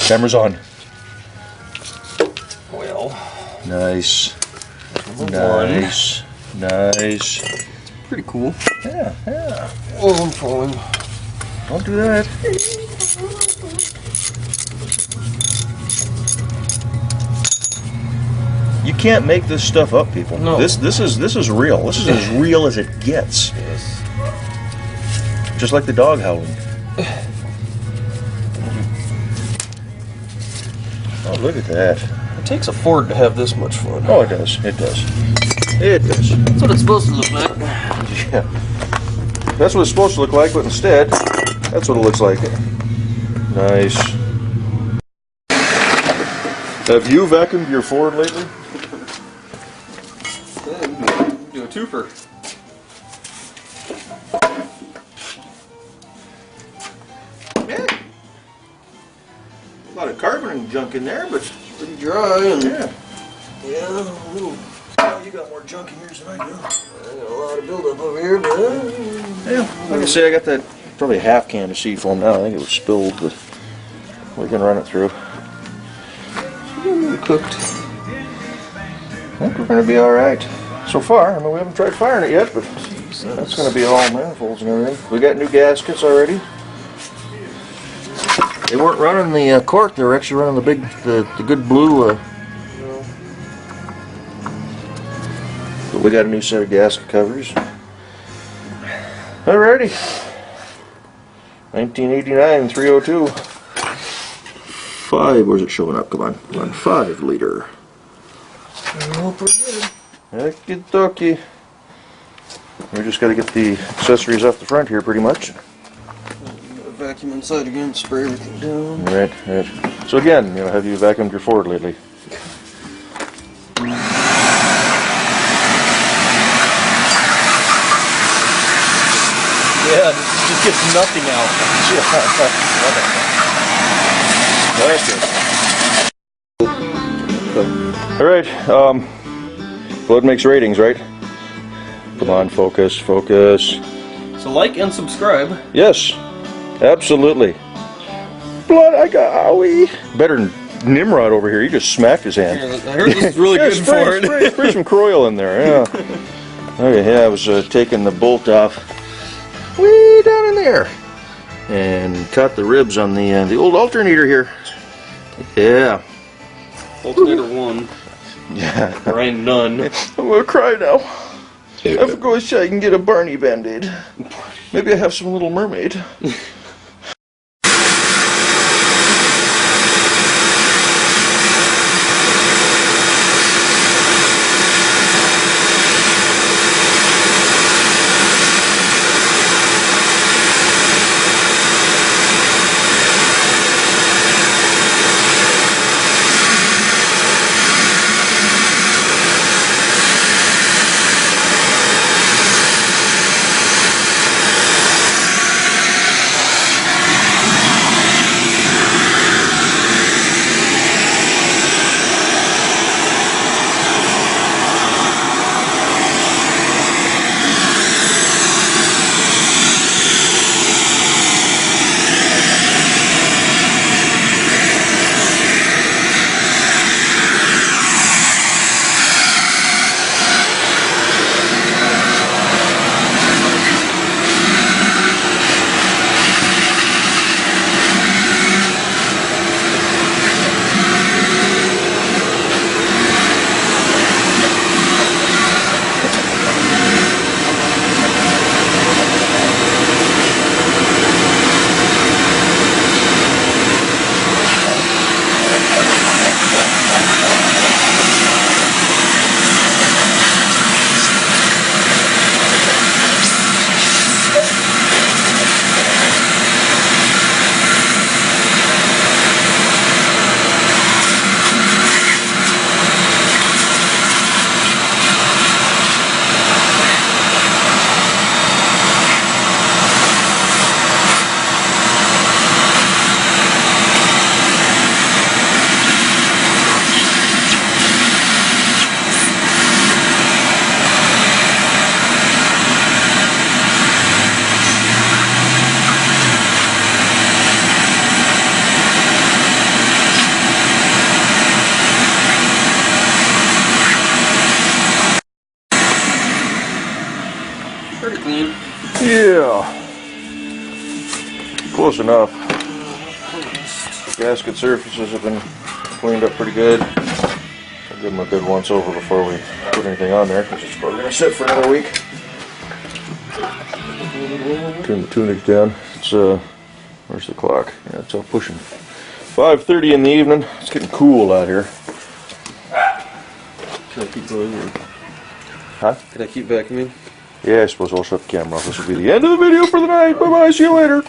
Camera's on. Well. Nice. Nice. Nice. Pretty cool. Yeah, yeah. Oh, I'm falling. Don't do that. You can't make this stuff up, people. No. This is real. This is as real as it gets. Yes. Just like the dog howling. Oh, look at that. It takes a Ford to have this much fun. Oh, it does. It does. It does. That's what it's supposed to look like. Yeah. That's what it's supposed to look like, but instead, that's what it looks like. Nice. Have you vacuumed your Ford lately? Yeah, do a twofer. Yeah. A lot of carbon and junk in there, but Pretty dry and yeah. yeah, a little. Oh, you got more junk in yours than I do. I got a lot of buildup over here, but Yeah, like I say, I got that probably half can of seafoam now. I think it was spilled, but we can run it through. cooked. I think we're going to be all right so far. I mean, we haven't tried firing it yet, but that's going to be all manifolds and everything. We got new gaskets already. They weren't running the cork; they were actually running the good blue. But we got a new set of gasket covers. Alrighty. 1989 302. 5. Where's it showing up? Come on, come on. 5 liter. Oh, pretty good. Okie dokie. We just got to get the accessories off the front here, pretty much. Vacuum inside again, spray everything down. Right, right. So again, you know, have you vacuumed your Ford lately? Yeah, just gets nothing out. All right. Blood makes ratings, right? Come on, focus, focus. So like and subscribe. Yes, absolutely. Blood, I got owie. Better than Nimrod over here. He just smacked his hand. Yeah, I heard this is really Yeah, good for it. spray some Croyle in there. Yeah. Okay. Yeah, I was taking the bolt off way down in there and caught the ribs on the old alternator here. Yeah. Alternator 1. Yeah. Grind none. I'm gonna cry now. I wish I can get a Barney Band-Aid. Maybe I have some Little Mermaid. Pretty clean. Yeah. Close enough. Gasket surfaces have been cleaned up pretty good. I'll give them a good once over before we put anything on there because it's probably going to sit for another week. Turn the tunic down. It's where's the clock? Yeah, it's all pushing 5:30 in the evening. It's getting cool out here. Can I keep going? Or? Huh? Can I keep vacuuming? Yeah, I suppose I'll shut the camera off. This will be the end of the video for the night. Bye bye. See you later.